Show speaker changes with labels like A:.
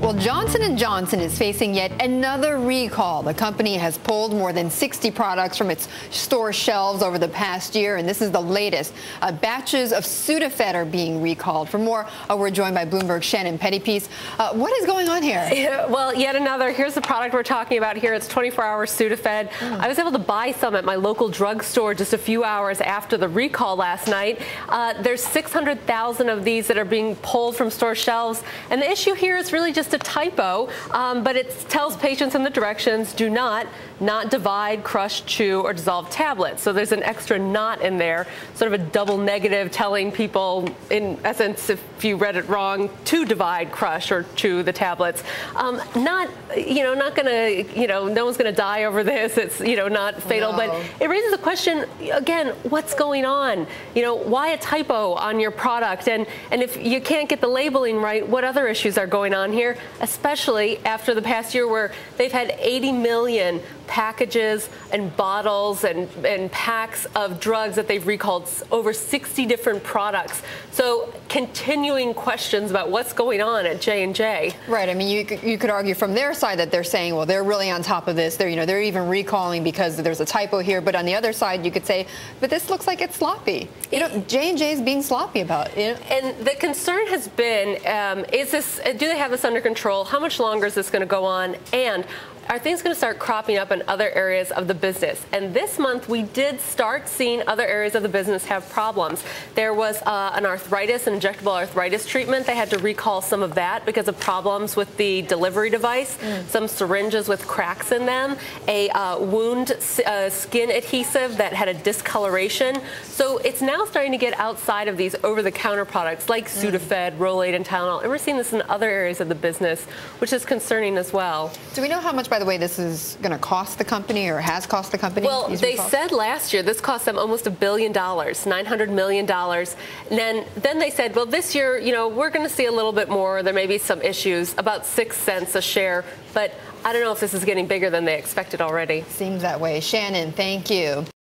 A: Well, Johnson & Johnson is facing yet another recall. The company has pulled more than 60 products from its store shelves over the past year, and this is the latest. Batches of Sudafed are being recalled. For more, we're joined by Bloomberg's Shannon Pettypiece. What is going on here?
B: Yeah, well, yet another. Here's the product we're talking about here. It's 24-hour Sudafed. I was able to buy some at my local drugstore just a few hours after the recall last night. There's 600,000 of these that are being pulled from store shelves, and the issue here is really just a typo, but it tells patients in the directions, do not divide, crush, chew, or dissolve tablets. So there's an extra not in there, sort of a double negative telling people, in essence, if you read it wrong, to divide, crush, or chew the tablets. Not gonna, no one's gonna die over this. It's, not fatal, no. But it raises the question, again, what's going on? Why a typo on your product? And if you can't get the labeling right, what other issues are going on here? Especially after the past year where they've had 80 million packages and bottles and packs of drugs that they've recalled, over 60 different products. So continuing questions about what's going on at J&J.
A: Right. I mean, you could argue from their side that they're saying, well, they're really on top of this. They're even recalling because there's a typo here. But on the other side, you could say, but this looks like it's sloppy. J&J is being sloppy about it.
B: And the concern has been, do they have this under control? How much longer is this going to go on? And are things going to start cropping up in other areas of the business? And this month, we did start seeing other areas of the business have problems. There was an injectable arthritis treatment. They had to recall some of that because of problems with the delivery device, some syringes with cracks in them, a wound skin adhesive that had a discoloration. So it's now starting to get outside of these over-the-counter products like Sudafed, Rolaids, and Tylenol. And we're seeing this in other areas of the business, which is concerning as well.
A: Do we know how much, by the way, this is going to cost the company or has cost the company?
B: Well, they said last year this cost them almost $1 billion, $900 million. And then they said, well, this year, we're going to see a little bit more. There may be some issues, about 6 cents a share. But I don't know if this is getting bigger than they expected already.
A: Seems that way. Shannon, thank you.